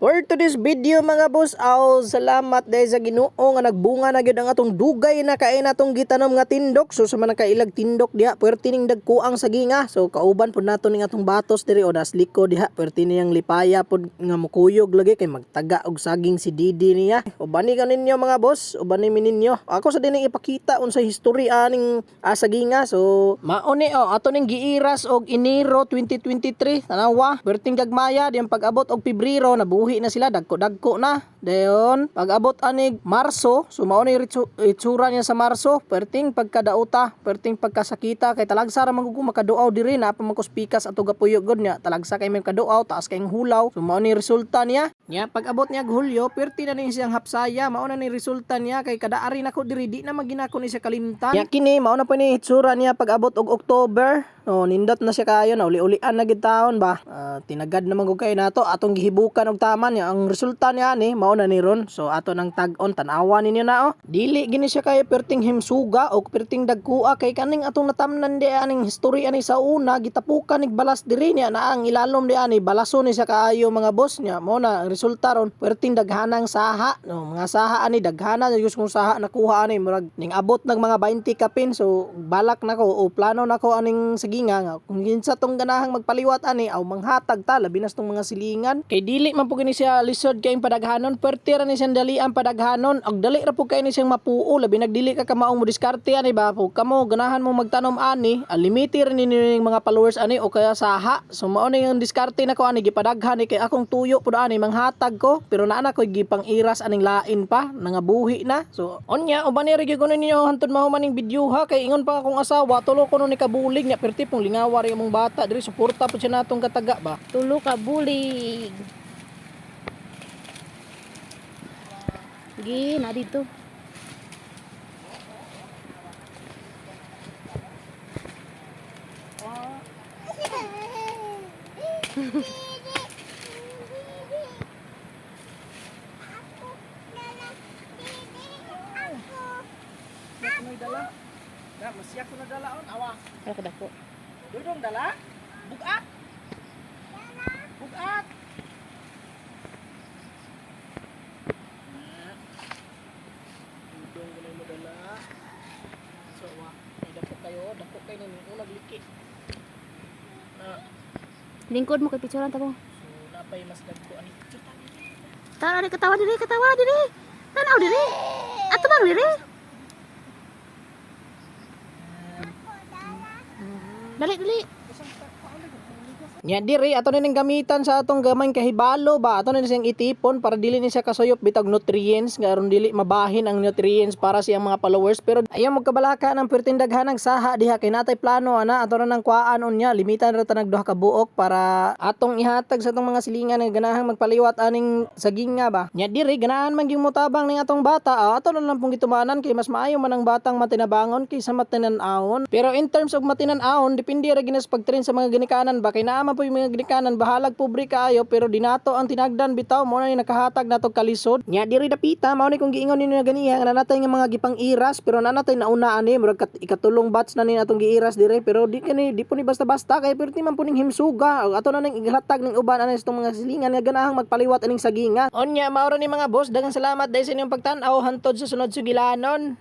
For today's video mga boss, salamat dahil sa Ginoo nga nagbunga na gyud ang atong dugay na kay natong gitanom nga tindok. So sa man nakailag tindok diha, puwerte ning dagkuang saginga. So kauban pud nato ning atong batos diri o das liko diha, puwerte niyang lipaya pud nga mukuyog lagi kay magtaga og saging si Didi niya. Ubani ka ninyo mga boss, ubani mi ninyo. Ako sa dineng ipakita unsa history aning saginga. So mao ni ato ning giiras og Enero 2023 tanawa, puwerteng gagmaya diyang pag-abot og Pebrero nabuhi na sila, dagko na. Dayon pag-abot anig Marso, so mao ni itsura niya sa Marso, perting pagkadauta, perting pagkasakita kay talagsa ra man gud makaduaw diri na pa man kuspikas ato gapuyog gud niya, talagsa kay may kaduaw taas kay hulaw. So mao ni resulta niya. Nya pag-abot niya Hulyo, perti na ni siyang hapsaya, mao na ni resulta niya kay kadaari nako diri di na maginako ni siya kalimtan. Nya kini mao na pa ni itsura niya pag-abot og October. No, nindot na siya kayo na uli-ulian na gid taon ba. Tinagad naman gud kay nato atong gihibukan og tama niya. Ang resulta niya ni mao na ni ron. So ato nang tag-on tan-awa ninyo na Dili gini siya kay perting himsuga o perting dagkua kay kaning atong natamnan di aning history ani sa una gitapukan nig balas diri niya na ang ilalom di ani balaso ni siya kaayo mga boss niya. Mao na ang resulta ron perting daghanang saha. No, mga saha ani daghana gyud kung saha nakuha ani murag ning abot nag mga 20 kapin. So balak nako o plano nako aning nga kung ginsa tong ganahang magpaliwat ani aw manghatag ta labi na tong mga silingan kay dili man po kini siya lisod kay padaghanon, perti ra ni siyang dalian padaghanon og dali ra po kay ni siyang mapuo labi nagdili ka kamaong mo diskarte ani ba po kamo ganahan mo magtanom ani limiter ni ning mga followers ani o kaya saha. So mao ni yung diskarte nako ani gipadaghan ni kay akong tuyo pud ani manghatag ko pero naa na ko gipang iras aning lain pa nangabuhi na. So onya uban ni gyud kuno ninyo hantud mahuman ning video ha kay ingon pa akong asawa tulo ko ni kabulig nya perti pong lingawa rin mong bata diri suporta po siya natong kataga ba tulo ka bulig gi na dito dala na masya ko na dalaon awa ala ka dako dudong dala bugat bugat dudong gulay mo dala so wa dako kayo ni unag liki na lingkod mo kay picturean ta mo so napay mas dagko ani tara di katawa diri tanaw diri ato bang diri dali nya diri ato ning gamitan sa atong gamay kahibalo ba ato ni siyang itipon para dili ni siya kasuyop bitag nutrients nga aron dili mabahin ang nutrients para siyang mga followers pero ayaw magkabalaka ng perting daghanang saha diha kay natay plano ana ato na nang kuaan unya limitan ra ta nagduha ka buok para atong ihatag sa atong mga silingan nga ganahang magpaliwat aning saginga ba nya diri ganahan man gyud motabang ning atong bata ato na lang pong gitumanan kay mas maayo man ang batang matinabangon kaysa matinan-awon pero in terms of matinan-awon depende ra ginas pagtrain sa mga ginikanan ba kay naa po yung mga ginikanan bahalag pobre kaayo pero dinato ang tinagdan bitaw mo na ni nakahatag nato kalisod nya diri dapita mao ni kung giingon ninyo ganiya nga natay nga mga gipang iras pero nanatay nauna ani murag ikatulong batch na ni atong giiras dire pero di po ni basta-basta kay perti man po ning himsuga ato na ning ihatag ning uban ani itong mga silingan nga ganahang magpaliwat aning saginga onya mao ra ni mga boss daghang salamat dahil sa inyong pagtan-aw hantod sa sunod sugilanon.